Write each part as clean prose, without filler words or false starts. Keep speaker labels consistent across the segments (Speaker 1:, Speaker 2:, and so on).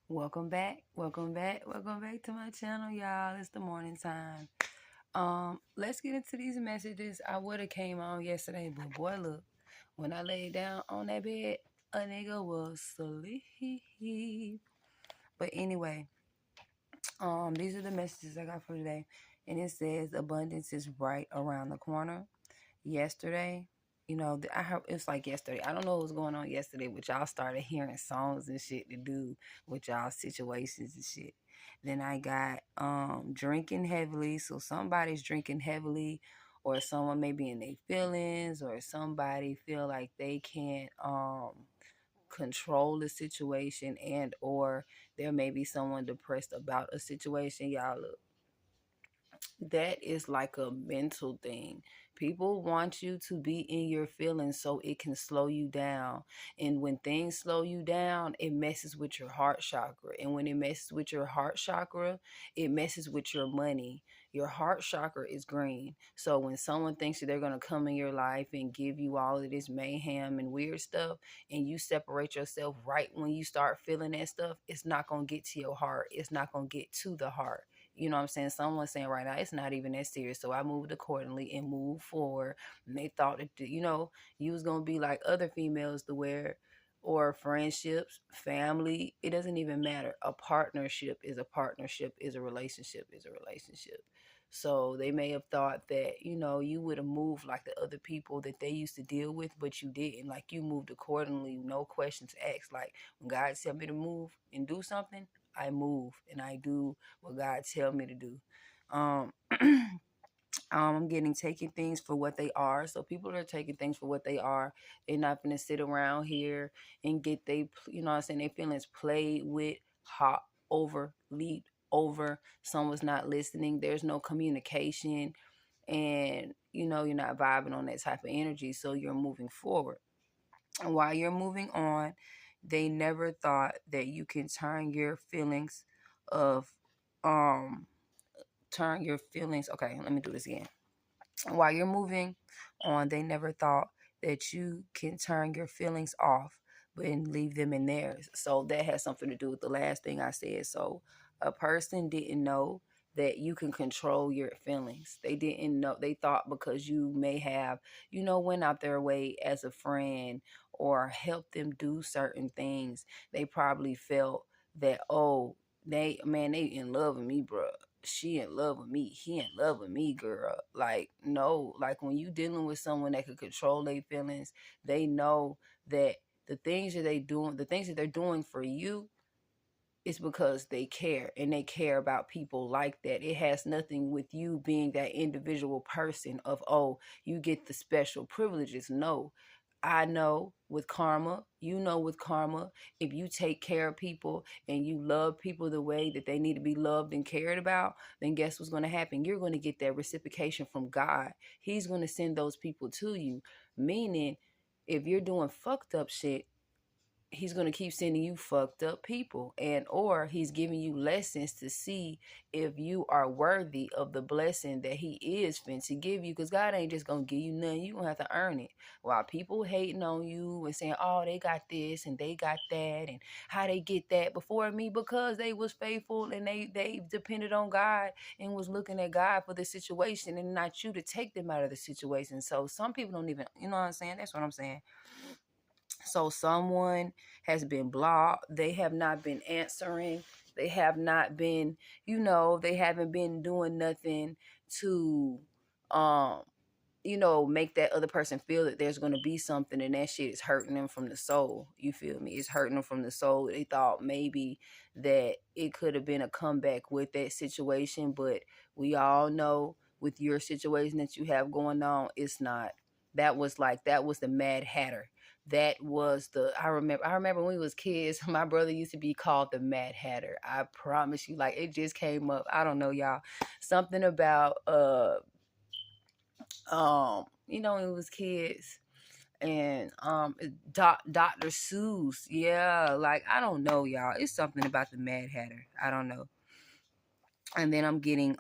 Speaker 1: Welcome back. Welcome back. Welcome back to my channel, y'all. It's the morning time. Let's get into these messages. I would have came on yesterday, but boy, look, when I laid down on that bed, a nigga was asleep. But anyway, these are the messages I got for today. And it says abundance is right around the corner. Yesterday, I heard it's like yesterday. I don't know what was going on yesterday, but y'all started hearing songs and shit to do with y'all situations and shit. Then I got drinking heavily. So somebody's drinking heavily, or someone may be in their feelings, or somebody feel like they can't control the situation, and or there may be someone depressed about a situation. Y'all, look, that is like a mental thing. People want you to be in your feelings so it can slow you down. And when things slow you down, it messes with your heart chakra. And when it messes with your heart chakra, it messes with your money. Your heart chakra is green. So when someone thinks that they're going to come in your life and give you all of this mayhem and weird stuff, and you separate yourself right when you start feeling that stuff, it's not going to get to your heart. It's not going to get to the heart. You know what I'm saying? Someone's saying right now, it's not even that serious. So I moved accordingly and moved forward. And they thought that, you was going to be like other females to wear, or friendships, family. It doesn't even matter. A partnership is a partnership, is a relationship, is a relationship. So they may have thought that, you would have moved like the other people that they used to deal with, but you didn't. Like, you moved accordingly, no questions asked. Like, when God tell me to move and do something, I move and I do what God tell me to do. Um, I'm getting taking things for what they are. So people are taking things for what they are. They're not gonna sit around here and get their feelings played with, hot over, leaped over. Someone's not listening. There's no communication, and you're not vibing on that type of energy. So you're moving forward. And while you're moving on, they never thought that you can of um turn your feelings. Okay, let me do this again. While you're moving on, they never thought that you can turn your feelings off but and leave them in theirs. So that has something to do with the last thing I said. So a person didn't know that you can control your feelings. They didn't know. They thought because you may have, went out their way as a friend or helped them do certain things, they probably felt that, oh, they in love with me, bro. She in love with me. He in love with me, girl. Like, no. Like, when you dealing with someone that could control their feelings, they know that the things that they're doing for you, is because they care, and they care about people like that. It has nothing with you being that individual person of, oh, you get the special privileges. No. I know with karma, with karma, if you take care of people and you love people the way that they need to be loved and cared about, then guess what's going to happen? You're going to get that reciprocation from God. He's going to send those people to you. Meaning, if you're doing fucked up shit, he's going to keep sending you fucked up people, and or he's giving you lessons to see if you are worthy of the blessing that he is fin to give you, because God ain't just going to give you nothing. You going to have to earn it. While people hating on you and saying, oh, they got this and they got that, and how they get that before me, because they was faithful and they depended on God and was looking at God for the situation and not you to take them out of the situation. So some people don't even, you know what I'm saying? That's what I'm saying. So someone has been blocked. They have not been answering. They have not been, they haven't been doing nothing to, um, make that other person feel that there's going to be something, and that shit is hurting them from the soul. You feel me? It's hurting them from the soul. They thought maybe that it could have been a comeback with that situation, but we all know with your situation that you have going on, it's not. That was the Mad Hatter. That was the I remember when we was kids, my brother used to be called the Mad Hatter. I promise you, like, it just came up. I don't know, y'all. Something about when we was kids, and Dr. Seuss. Yeah, like, I don't know, y'all. It's something about the Mad Hatter. I don't know. And then I'm getting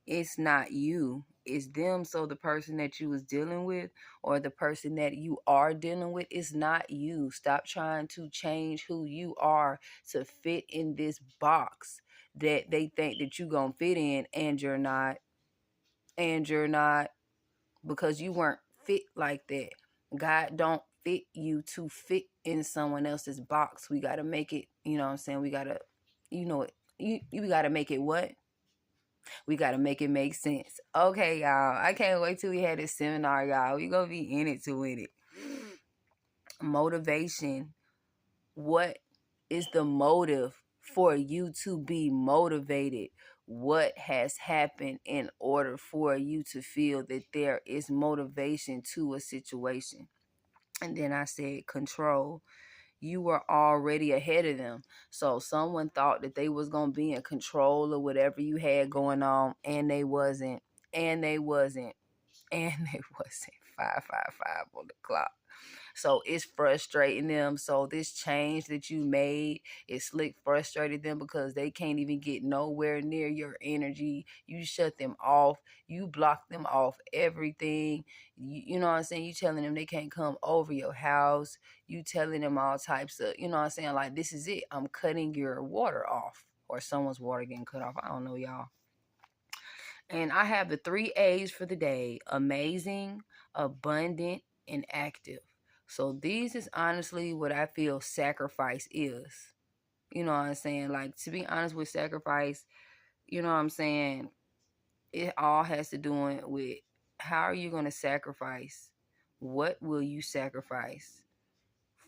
Speaker 1: it's not you. is them. So the person that you was dealing with, or the person that you are dealing with, is not you. Stop trying to change who you are to fit in this box that they think that you gonna fit in, and you're not. And you're not, because you weren't fit like that. God don't fit you to fit in someone else's box. We gotta make it, you know what I'm saying? We gotta, you know it. You gotta make it what? We gotta make it make sense. Okay, y'all. I can't wait till we have this seminar, y'all. We gonna be in it to win it. Motivation. What is the motive for you to be motivated? What has happened in order for you to feel that there is motivation to a situation? And then I said control. You were already ahead of them. So someone thought that they was going to be in control of whatever you had going on, and they wasn't. And they wasn't. And they wasn't. 555 on the clock. So it's frustrating them. So this change that you made, it slick frustrated them because they can't even get nowhere near your energy. You shut them off. You block them off everything. You know what I'm saying? You telling them they can't come over your house. You telling them all types of, you know what I'm saying? Like, this is it. I'm cutting your water off. Or someone's water getting cut off. I don't know, y'all. And I have the 3 A's for the day: amazing, abundant, and active. So these is honestly what I feel sacrifice is. You know what I'm saying? Like, to be honest with sacrifice, you know what I'm saying? It all has to do with how are you going to sacrifice? What will you sacrifice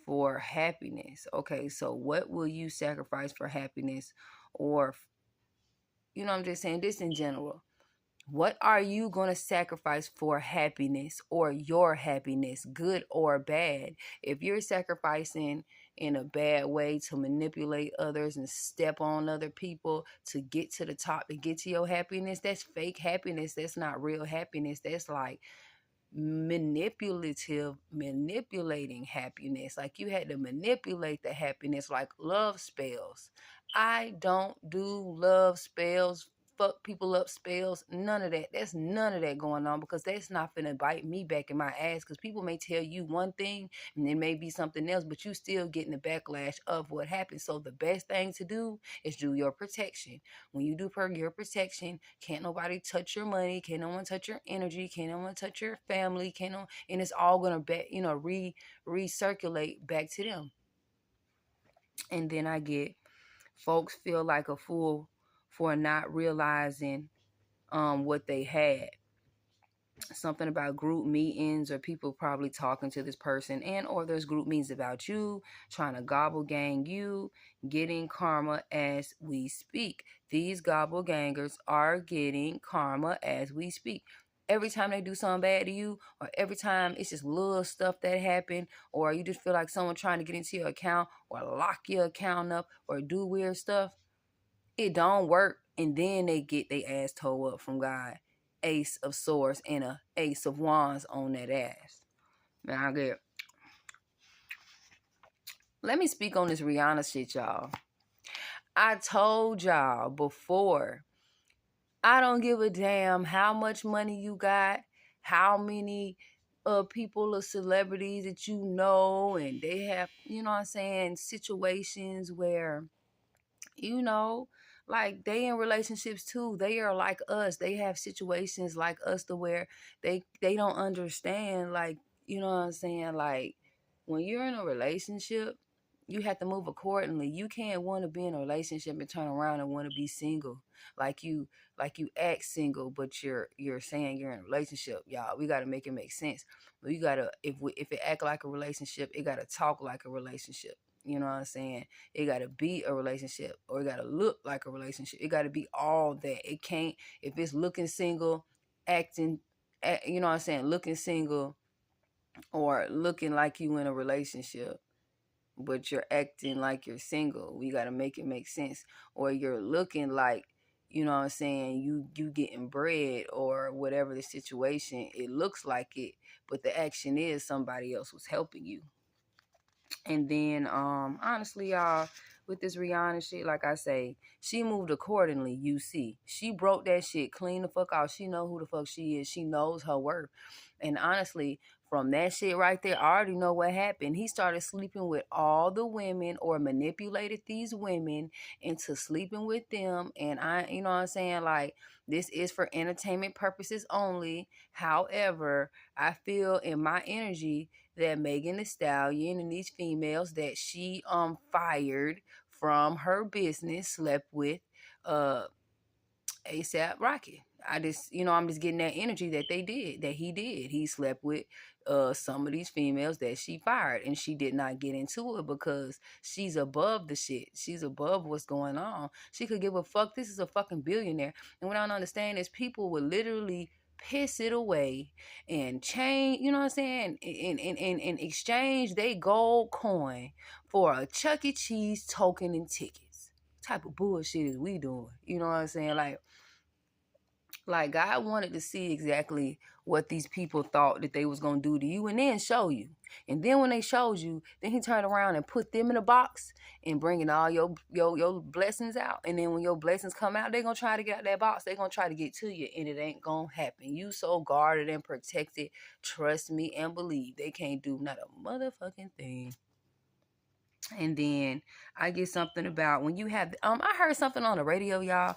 Speaker 1: for happiness? Okay, so what will you sacrifice for happiness? Or, you know, I'm just saying this in general. What are you going to sacrifice for happiness, or your happiness, good or bad? If you're sacrificing in a bad way to manipulate others and step on other people to get to the top, to get to your happiness, that's fake happiness. That's not real happiness. That's like manipulating happiness. Like, you had to manipulate the happiness, like love spells. I don't do love spells, fuck people up spells, none of that. That's none of that going on, because that's not finna bite me back in my ass. Because people may tell you one thing and it may be something else, but you still getting the backlash of what happened. So the best thing to do is do your protection. When you do your protection, can't nobody touch your money, can't no one touch your energy, can't no one touch your family, can't no, and it's all gonna recirculate back to them. And then I get, folks feel like a fool for not realizing what they had. Something about group meetings, or people probably talking to this person, and or there's group meetings about you, trying to gobble gang you, getting karma as we speak. These gobble gangers are getting karma as we speak. Every time they do something bad to you, or every time it's just little stuff that happen, or you just feel like someone trying to get into your account or lock your account up or do weird stuff, it don't work, and then they get their ass towed up from God. Ace of Swords and a Ace of Wands on that ass. Now let me speak on this Rihanna shit, y'all. I told y'all before, I don't give a damn how much money you got, how many people or celebrities that you know, and they have, you know what I'm saying, situations where, you know, like, they in relationships too. They are like us. They have situations like us to where they don't understand, like, you know what I'm saying? Like, when you're in a relationship, you have to move accordingly. You can't want to be in a relationship and turn around and want to be single. Like you act single, but you're saying you're in a relationship. Y'all, we got to make it make sense. But you got to, if it act like a relationship, it got to talk like a relationship. You know what I'm saying? It got to be a relationship, or it got to look like a relationship. It got to be all that. It can't, if it's looking single, acting, you know what I'm saying, looking single, or looking like you in a relationship, but you're acting like you're single. We got to make it make sense. Or you're looking like, you know what I'm saying, you getting bread or whatever the situation. It looks like it, but the action is somebody else was helping you. And then honestly, y'all, with this Rihanna shit, like I say, she moved accordingly, you see. She broke that shit clean the fuck out. She know who the fuck she is. She knows her worth. And honestly, from that shit right there, I already know what happened. He started sleeping with all the women or manipulated these women into sleeping with them. And you know what I'm saying? Like, this is for entertainment purposes only. However, I feel in my energy that Megan Thee Stallion and these females that she fired from her business slept with ASAP Rocky. I'm just getting that energy that he did. He slept with some of these females that she fired, and she did not get into it because she's above the shit. She's above what's going on. She could give a fuck. This is a fucking billionaire. And what I don't understand is people would literally piss it away and change, you know what I'm saying, and exchange they gold coin for a Chuck E. Cheese token and tickets. What type of bullshit is we doing? You know what I'm saying? Like God wanted to see exactly what these people thought that they was gonna do to you, and then show you. And then when they showed you, then he turned around and put them in a box and bringing all your blessings out. And then when your blessings come out, they gonna try to get out that box. They gonna try to get to you, and it ain't gonna happen. You so guarded and protected. Trust me and believe. They can't do not a motherfucking thing. And then I get something about when you have I heard something on the radio, y'all.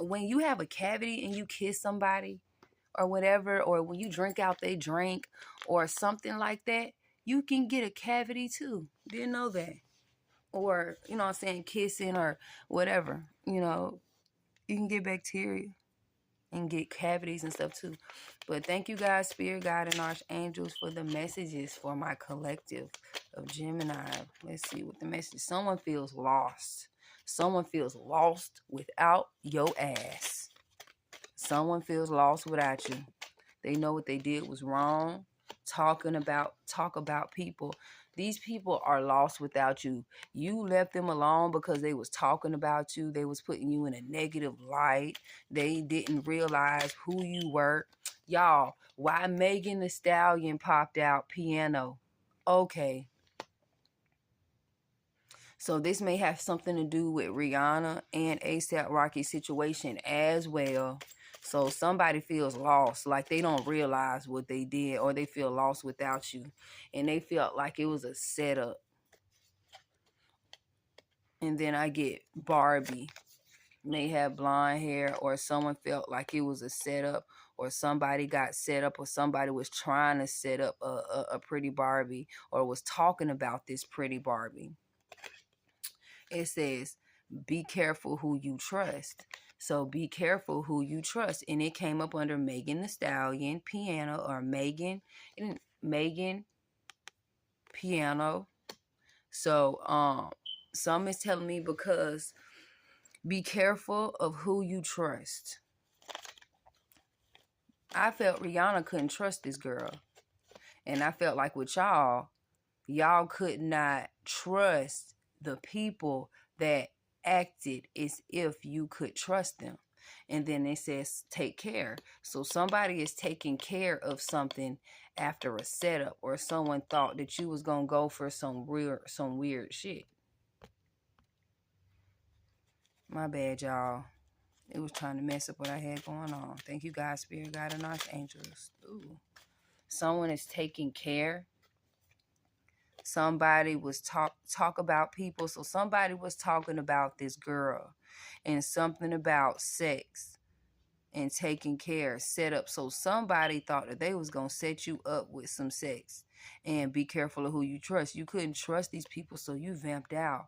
Speaker 1: When you have a cavity and you kiss somebody or whatever, or when you drink out they drink or something like that, you can get a cavity too. Didn't know that. Or, you know what I'm saying, kissing or whatever, you know, you can get bacteria and get cavities and stuff too. But thank you guys, Spirit God and Archangels, for the messages for my collective of Gemini. Let's see what the message. Someone feels lost. Someone feels lost without your ass. Someone feels lost without you. They know what they did was wrong. Talk about people. These people are lost without you. You left them alone because they was talking about you. They was putting you in a negative light. They didn't realize who you were. Y'all, why Megan Thee Stallion popped out piano? Okay. So this may have something to do with Rihanna and ASAP Rocky's situation as well. So somebody feels lost, like they don't realize what they did, or they feel lost without you. And they felt like it was a setup. And then I get Barbie. May have blonde hair, or someone felt like it was a setup, or somebody got set up, or somebody was trying to set up a pretty Barbie, or was talking about this pretty Barbie. It says, be careful who you trust. So be careful who you trust. And it came up under Megan Thee Stallion piano, or Megan piano. So some is telling me because be careful of who you trust. I felt Rihanna couldn't trust this girl. And I felt like with y'all could not trust the people that acted as if you could trust them. And then it says take care. So somebody is taking care of something after a setup, or someone thought that you was gonna go for some weird shit. My bad, y'all. It was trying to mess up what I had going on. Thank you, God, Spirit, God, and Archangels. Ooh. Someone is taking care. Somebody was talk about people. So somebody was talking about this girl and something about sex and taking care, set up. So somebody thought that they was going to set you up with some sex. And be careful of who you trust. You couldn't trust these people, so you vamped out.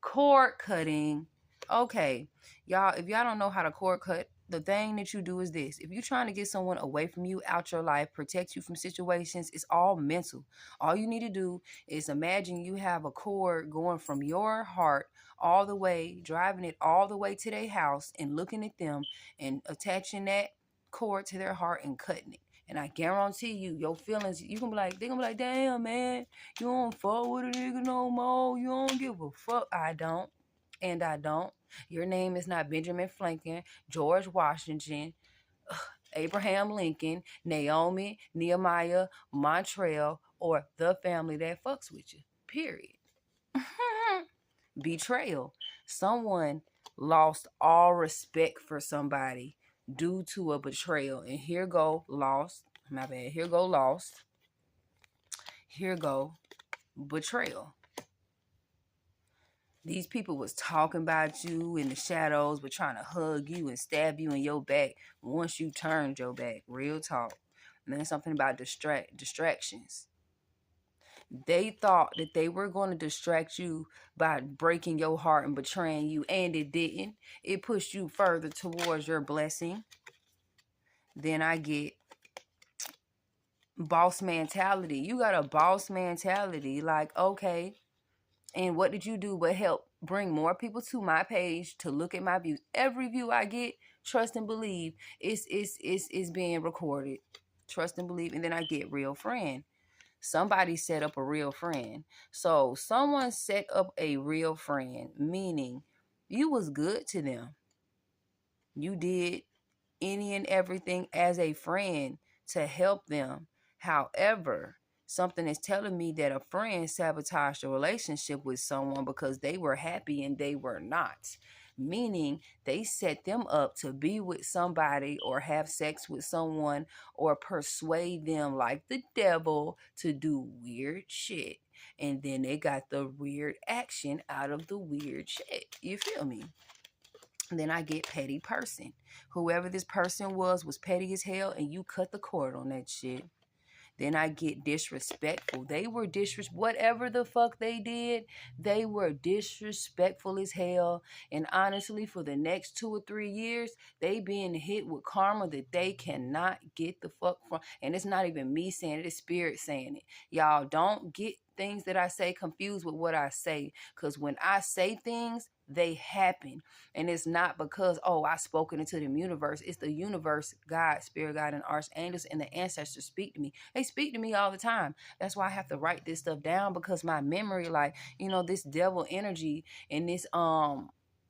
Speaker 1: Cord cutting. Okay, y'all, if y'all don't know how to cord cut, the thing that you do is this. If you're trying to get someone away from you, out your life, protect you from situations, it's all mental. All you need to do is imagine you have a cord going from your heart all the way, driving it all the way to their house, and looking at them and attaching that cord to their heart and cutting it. And I guarantee you, your feelings, they're gonna be like, damn, man, you don't fuck with a nigga no more. You don't give a fuck. I don't. And I don't. Your name is not Benjamin Franklin, George Washington, Abraham Lincoln, Naomi, Nehemiah, Montreal, or the family that fucks with you. Period. Betrayal. Someone lost all respect for somebody due to a betrayal. And here go lost. My bad. Here go lost. Here go betrayal. These people was talking about you in the shadows, but trying to hug you and stab you in your back once you turned your back. Real talk. And then something about distractions. They thought that they were going to distract you by breaking your heart and betraying you, and it didn't. It pushed you further towards your blessing. Then I get boss mentality. You got a boss mentality. Like, okay, and what did you do but help bring more people to my page to look at my views? Every view I get, trust and believe, is being recorded. Trust and believe. And then I get real friend. Somebody set up a real friend. So someone set up a real friend, meaning you was good to them. You did any and everything as a friend to help them. However, something is telling me that a friend sabotaged a relationship with someone because they were happy and they were not. Meaning they set them up to be with somebody or have sex with someone or persuade them like the devil to do weird shit. And then they got the weird action out of the weird shit. You feel me? Then I get petty person. Whoever this person was petty as hell, and you cut the cord on that shit. Then I get disrespectful. They were whatever the fuck they did, they were disrespectful as hell. And honestly, for the next 2 or 3 years, they being hit with karma that they cannot get the fuck from. And it's not even me saying it, it's spirit saying it. Y'all don't get things that I say confused with what I say. Because when I say things, they happen. And it's not because, oh, I spoken into the universe. It's the universe, God, spirit, God, and archangels and the ancestors speak to me. They speak to me all the time. That's why I have to write this stuff down, because my memory, like, this devil energy and this,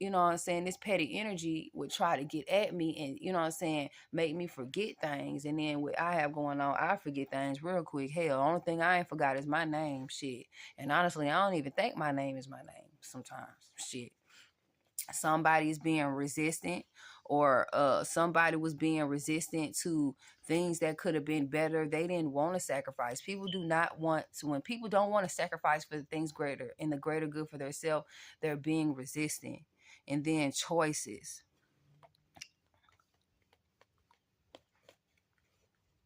Speaker 1: this petty energy would try to get at me and, make me forget things. And then what I have going on, I forget things real quick. Hell, only thing I ain't forgot is my name, shit. And honestly, I don't even think my name is my name sometimes, shit. Somebody is being resistant, or somebody was being resistant to things that could have been better. They didn't want to sacrifice. People do not want to. When people don't want to sacrifice for the things greater and the greater good for themselves, they're being resistant. And then choices.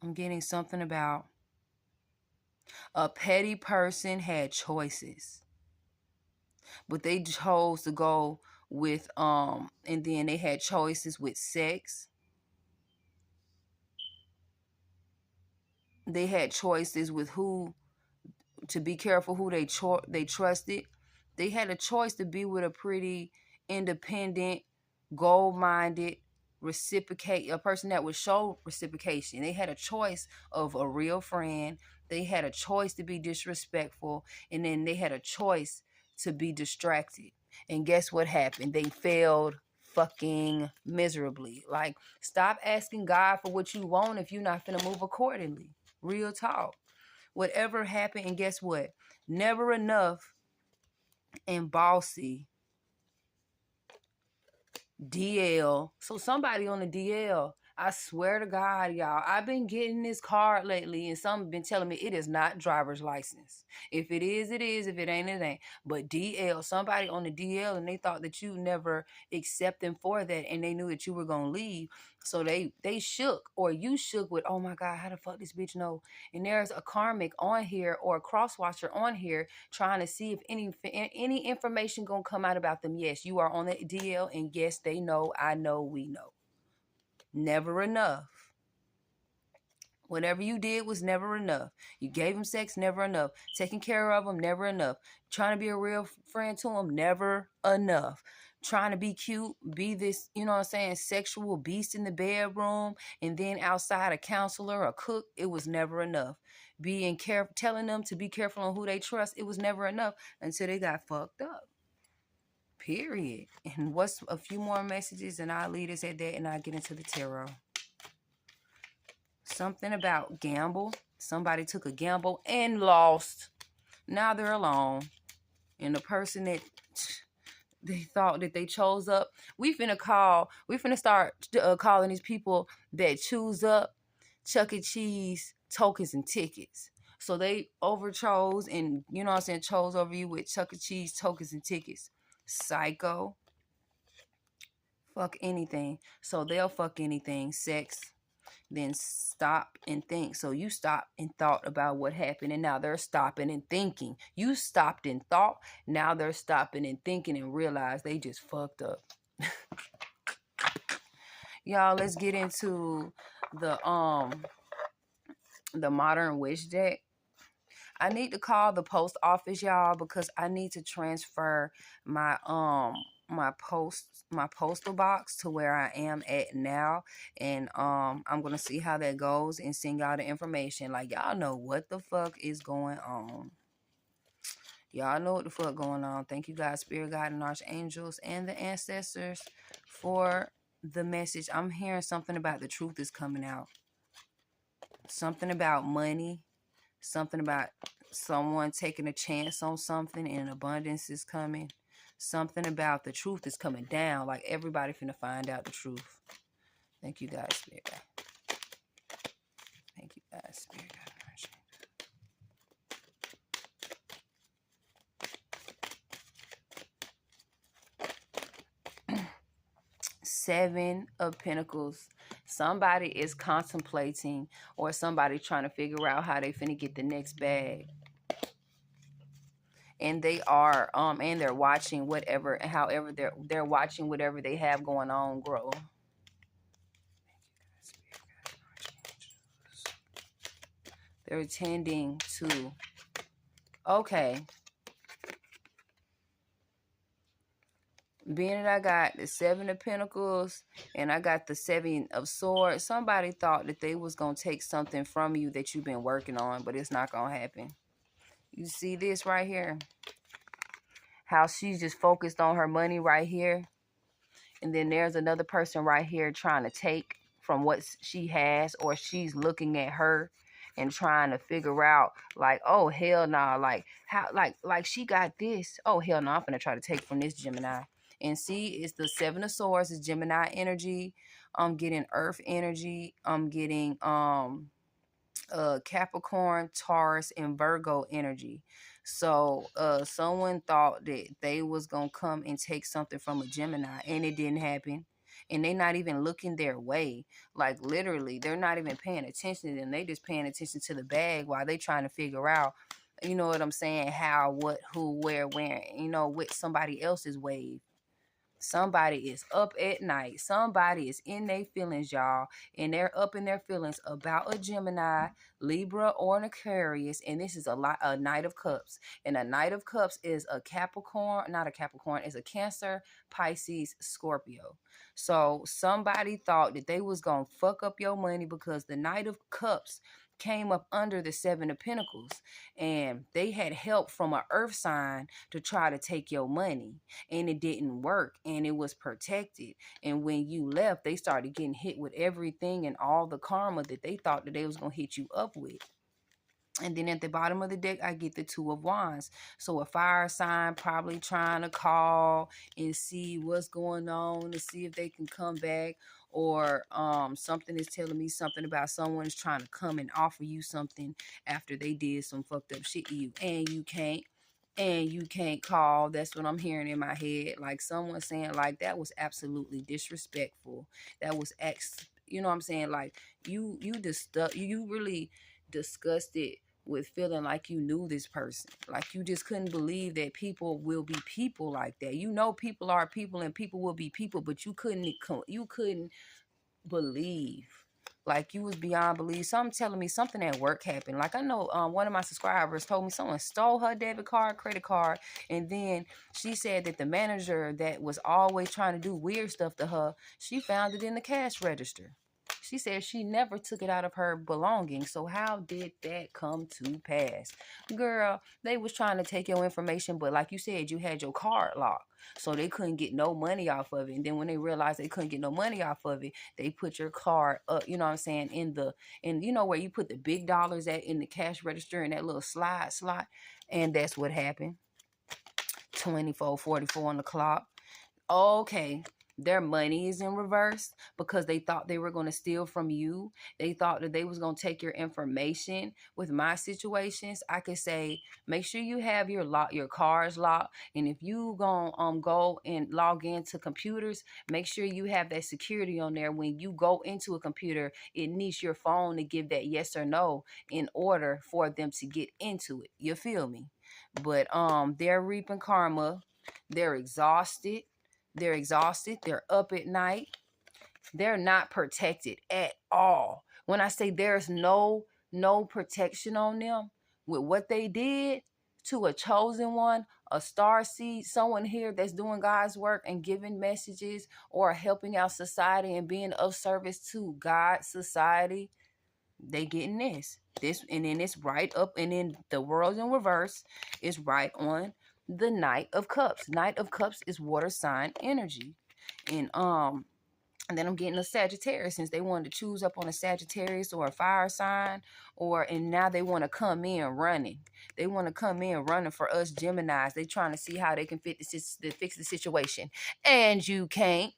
Speaker 1: I'm getting something about a petty person had choices, but they chose to go with and then they had choices with sex. They had choices with who to be careful who they trusted. They had a choice to be with a pretty independent, goal-minded, a person that would show reciprocation. They had a choice of a real friend. They had a choice to be disrespectful, and then they had a choice to be distracted. And guess what happened? They failed fucking miserably. Like, stop asking God for what you want if you're not finna move accordingly. Real talk. Whatever happened, and guess what? Never enough and bossy. DL. So somebody on the DL, I swear to God, y'all, I've been getting this card lately, and some been telling me it is not driver's license. If it is, it is. If it ain't, it ain't. But DL, somebody on the DL, and they thought that you never accept them for that, and they knew that you were gonna leave. So they shook, or you shook with, oh my God, how the fuck this bitch know? And there's a karmic on here or a crosswatcher on here trying to see if any information gonna come out about them. Yes, you are on the DL, and yes, they know, I know, we know. Never enough. Whatever you did was never enough. You gave them sex, never enough. Taking care of them, never enough. Trying to be a real friend to them, never enough. Trying to be cute, be this, sexual beast in the bedroom, and then outside a counselor, a cook, it was never enough. Telling them to be careful on who they trust, it was never enough until they got fucked up. Period. And what's a few more messages, and I'll leave this at that, and I'll get into the tarot. Something about gamble. Somebody took a gamble and lost. Now they're alone. And the person that they thought that they chose up, we finna start calling these people that choose up Chuck E. Cheese tokens and tickets. So they overchose and, you know what I'm saying, chose over you with Chuck E. Cheese tokens and tickets. Psycho. Fuck anything. So they'll fuck anything. Sex. Then stop and think. So you stopped and thought about what happened, and now they're stopping and thinking. You stopped and thought, now they're stopping and thinking and realize they just fucked up. Y'all, let's get into the modern wish deck. I need to call the post office, y'all, because I need to transfer my my postal box to where I am at now. And I'm gonna see how that goes and send y'all the information. Like, y'all know what the fuck is going on. Y'all know what the fuck going on. Thank you guys, spirit guide and archangels and the ancestors for the message. I'm hearing something about the truth is coming out. Something about money. Something about someone taking a chance on something and abundance is coming. Something about the truth is coming down. Like, everybody finna find out the truth. Thank you guys, spirit guide. Thank you guys, spirit guide. 7 of Pentacles. Somebody is contemplating, or somebody trying to figure out how they finna get the next bag. And they are and they're watching whatever, however they're watching whatever they have going on grow. They're tending to, okay, being that I got the 7 of Pentacles and I got the 7 of Swords, somebody thought that they was going to take something from you that you've been working on, but it's not going to happen. You see this right here? How she's just focused on her money right here. And then there's another person right here trying to take from what she has, or she's looking at her and trying to figure out, like, oh, hell nah, like, how, like she got this. Oh, hell no, I'm going to try to take from this Gemini. And see, it's the 7 of Swords, is Gemini energy. I'm getting Earth energy. I'm getting Capricorn, Taurus, and Virgo energy. So someone thought that they was gonna come and take something from a Gemini, and it didn't happen. And they're not even looking their way. Like, literally, they're not even paying attention to them. They just paying attention to the bag while they trying to figure out, you know what I'm saying, how, what, who, where, when, you know, with somebody else's wave. Somebody is up at night. Somebody is in their feelings, y'all. And they're up in their feelings about a Gemini, Libra, or an Aquarius. And this is a Knight of Cups. And a Knight of Cups is a Capricorn, not a Capricorn, is a Cancer, Pisces, Scorpio. So somebody thought that they was going to fuck up your money because the Knight of Cups came up under the 7 of Pentacles, and they had help from an earth sign to try to take your money, and it didn't work, and it was protected. And when you left, they started getting hit with everything and all the karma that they thought that they was going to hit you up with. And then at the bottom of the deck, I get the 2 of Wands. So a fire sign probably trying to call and see what's going on, to see if they can come back. Or something is telling me something about someone's trying to come and offer you something after they did some fucked up shit to you. And you can't. And you can't call. That's what I'm hearing in my head. Like, someone saying, like, that was absolutely disrespectful. That was you know what I'm saying? Like, you really disgusted with feeling like you knew this person. Like, you just couldn't believe that people will be people like that. You know, people are people and people will be people, but you couldn't believe. Like, you was beyond belief. Something telling me something at work happened. Like, I know one of my subscribers told me someone stole her debit card, credit card, and then she said that the manager that was always trying to do weird stuff to her, she found it in the cash register. She said she never took it out of her belongings. So how did that come to pass? Girl, they was trying to take your information, but like you said, you had your card locked. So they couldn't get no money off of it. And then when they realized they couldn't get no money off of it, they put your card up, you know what I'm saying, in you know where you put the big dollars at in the cash register in that little slot. And that's what happened. 24, 44 on the clock. Okay, their money is in reverse because they thought they were going to steal from you. They thought that they was going to take your information. With my situations, I could say make sure you have your cars locked, and if you going to go and log into computers, make sure you have that security on there. When you go into a computer, it needs your phone to give that yes or no in order for them to get into it. You feel me? But they're reaping karma. They're exhausted. They're up at night. They're not protected at all. When I say there's no protection on them with what they did to a chosen one, a star seed, someone here that's doing God's work and giving messages or helping out society and being of service to God's society, they getting this, and then it's right up, and then the world in reverse is right on the Knight of Cups. Knight of Cups is water sign energy. And then I'm getting a Sagittarius, since they wanted to choose up on a Sagittarius or a fire sign, and now they want to come in running. They want to come in running for us Geminis. They trying to see how they can fix the situation. And you can't.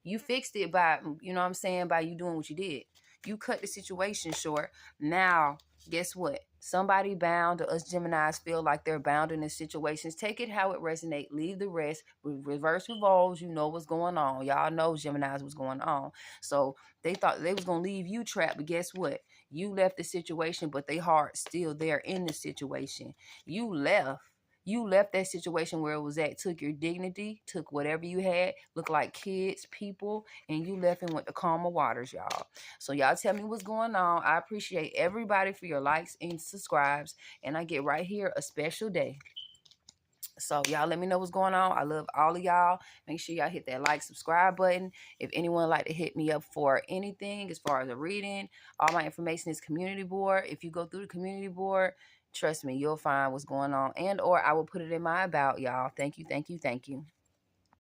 Speaker 1: You fixed it by, you know what I'm saying, by you doing what you did. You cut the situation short. Now, guess what? Somebody bound, or us Geminis feel like they're bound in these situations. Take it how it resonates. Leave the rest. Reverse revolves. You know what's going on. Y'all know Geminis what's going on. So they thought they was going to leave you trapped. But guess what? You left the situation, but they heart still there in the situation. You left. You left that situation where it was at, took your dignity, took whatever you had, looked like kids, people, and you left and went to calmer waters, y'all. So y'all tell me what's going on. I appreciate everybody for your likes and subscribes, and I get right here a special day. So y'all let me know what's going on. I love all of y'all. Make sure y'all hit that like, subscribe button. If anyone like to hit me up for anything as far as a reading, all my information is community board. If you go through the community board, trust me, you'll find what's going on, and or I will put it in my about, y'all. Thank you, thank you, thank you.